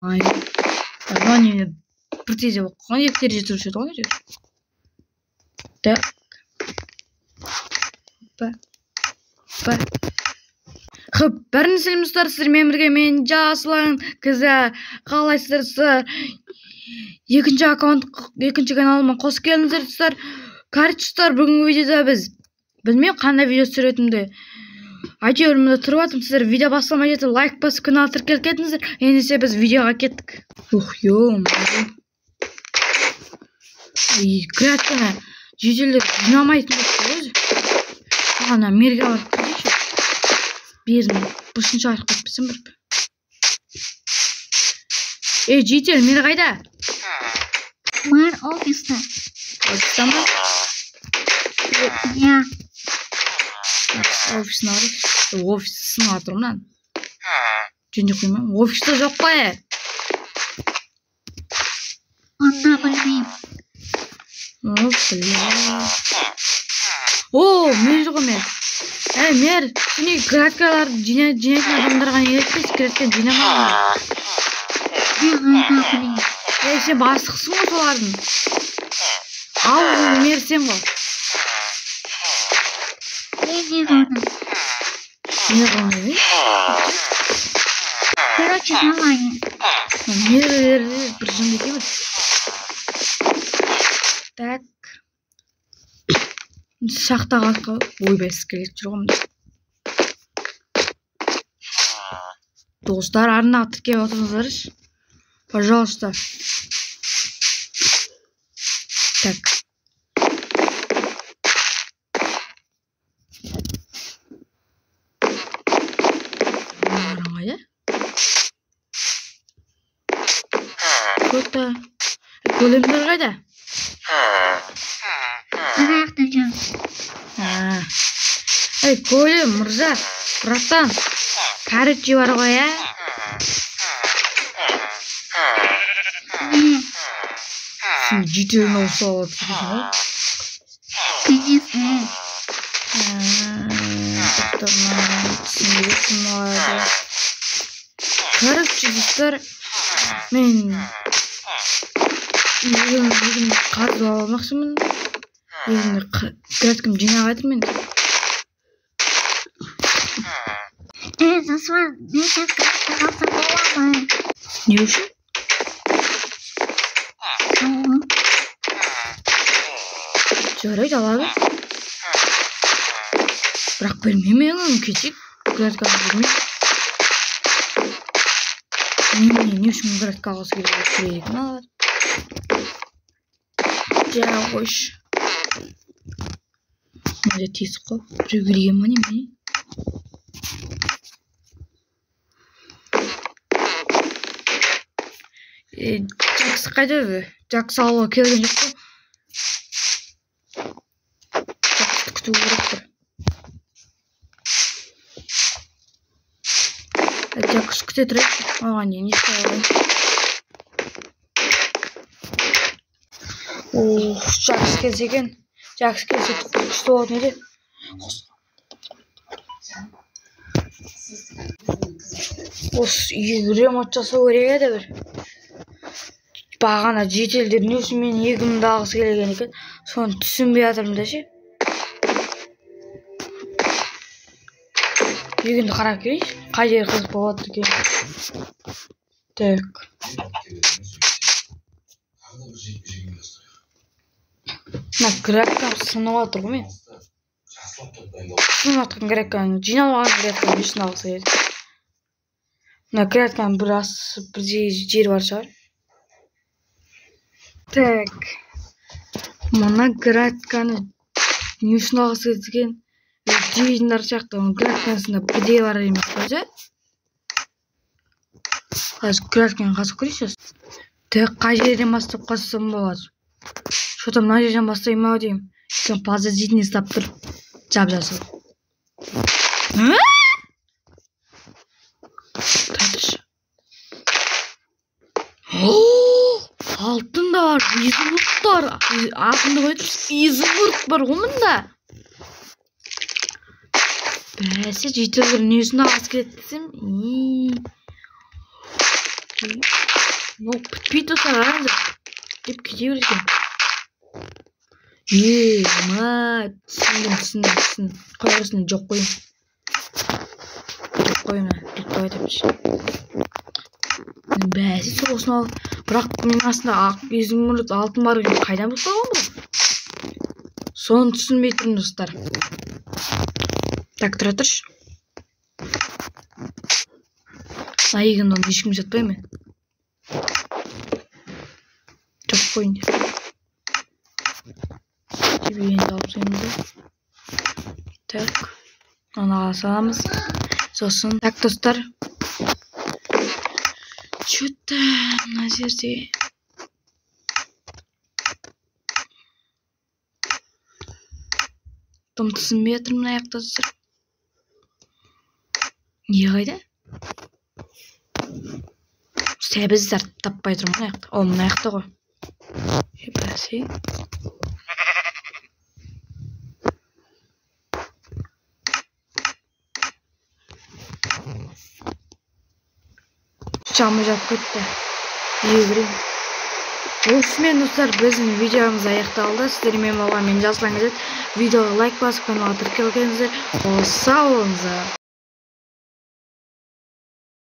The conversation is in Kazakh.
название бір тезе болып қалған, екі терезе тұрып еді ғой. Так. Хып, бәріңіз сәлеметсіздер, сіздермен бірге мен Жасұлан Кізі. Қалайсыздар? Екінші каналыма қош келдіңіздер достар. Қарчыстар, бүгінгі видеода біз білмеймін қандай видео түсіретінімді. Әйтеуір мында тұрып жатырмын, сіздер видео бастамай жетіп лайк басып каналға тіркеліп кетіңіздер. Ендеше біз видеоға кеттік. Креатканы жеделдер жинамайтын өзі. Ана мерге барып кетейші. Берін бұшынша арқып кетпесін бір. Жедел, мені қайда? Мен офиста. Офиста ма? Я. Офисына қарай. Офисті сынға тұрмын. Жөнде қоймай. Офисті жоқ қой. Онда білмеймін. Мер жоқ мен. Мер, сені краткаларды жинайтын адамдарға не етпейсіз? Кратканы жинамаған. Сен бастықсың ғой солардың. Ал, мер сен ғой. Не қылмайды? Короче, нормально. Мерлерді бір жынды екеміз. Так. Шақтаға атқалы. Ойбай скелет жүр ғымды. Достар, арнаға тіркеп отырыңыздарыш. Пожалуйста. Так. Қайда? Көтті. Көлемдер қайда? Аяқта жүр. Көлем, мұрза, братан, короче бар ғой, Сен жетеуін ауыса алады дейсің ғой? Конечно. Короче, достар, мен өзім қарыз алмақшымын. Краткім жинақ айтырмын. Жасұлан, мен сен кратка алсам бола ма? Не үшін? Жарайды, алады. Бірақ білмеймін, кетейік. Кратканы білмеймін. Не үшін кратка алғысы келеді алады. Жа қойшы. Мында тесік қой. Біреу келген ма неме? Жақсы қайда өзі? Жақсы алуға келген жоқ қой. Жақсыды күту керек бір. Жақсы күте тұрайықшы. Оған не істей алайын. Жақсы келсе екен. Жақсы келсе күшті болады неде? Осы үйге ремонт жасау керек еді бір. Бағана жетелдер не үшін мен 2000 алғысы келген екен. Соны түсінбей жатырмын да ше. Үйгенді қарап келейінші. Қай жері қызық болады екен. Так. Краткам сынып отыр ғой мен. Сынып жатқан кратканы жиналған кратканы не үшін алғысы келеді. Кратканы бір жер бар шығар. Так. Мына кратканы не үшін алғысы келген? Жейдіңдер сияқты краткасында бірде бар емес көзі. Қазір кратканы қазып көрейсіз. Так, қай жерден бастап қоссам болады. Что-то мына жерден бастаймын ау деймін. Подозрительный ұстап тұр. Жап-жасыл. Татыш. Алтын да бар, изумруд бар. Алтынды қойып, изумруд бар ғымында. Бәсе жетілдер не үшін алғысы келеді десем. Ну, бітпейт достар, қараңыздар. Деп кете берген. Түсіндім. Қойғысын жоқ қойым. Жоқ қойым, тоқтап айтамыз. Бәсі соғысын ал. Бірақ мен астында изумруд алтын бар екен, қайдан басталған бұл? Соны түсінбей тұрмын достар. Так, тұра тұршы. Айығында оны ешкім жатпай ма? Жоқ қойын. Тебе енді алып sayımızda. Так. Onu alamız. Sosun. Так, dostlar. Что-то на жерде. Там түсінбей жатырмын мына жақта достар. Не қайда? Сәбіз таппай тұрмын мына жақта. О, мына жақта ғой. Бәсе. Şamı жап кетті. Егірем. Осымен достар, біздің видеомыз аяқталды. Сіздермен болған мен жасұлан газет. Видеоға лайк басып, каналға тіркелгеніңіздер. Сау болыңыздар.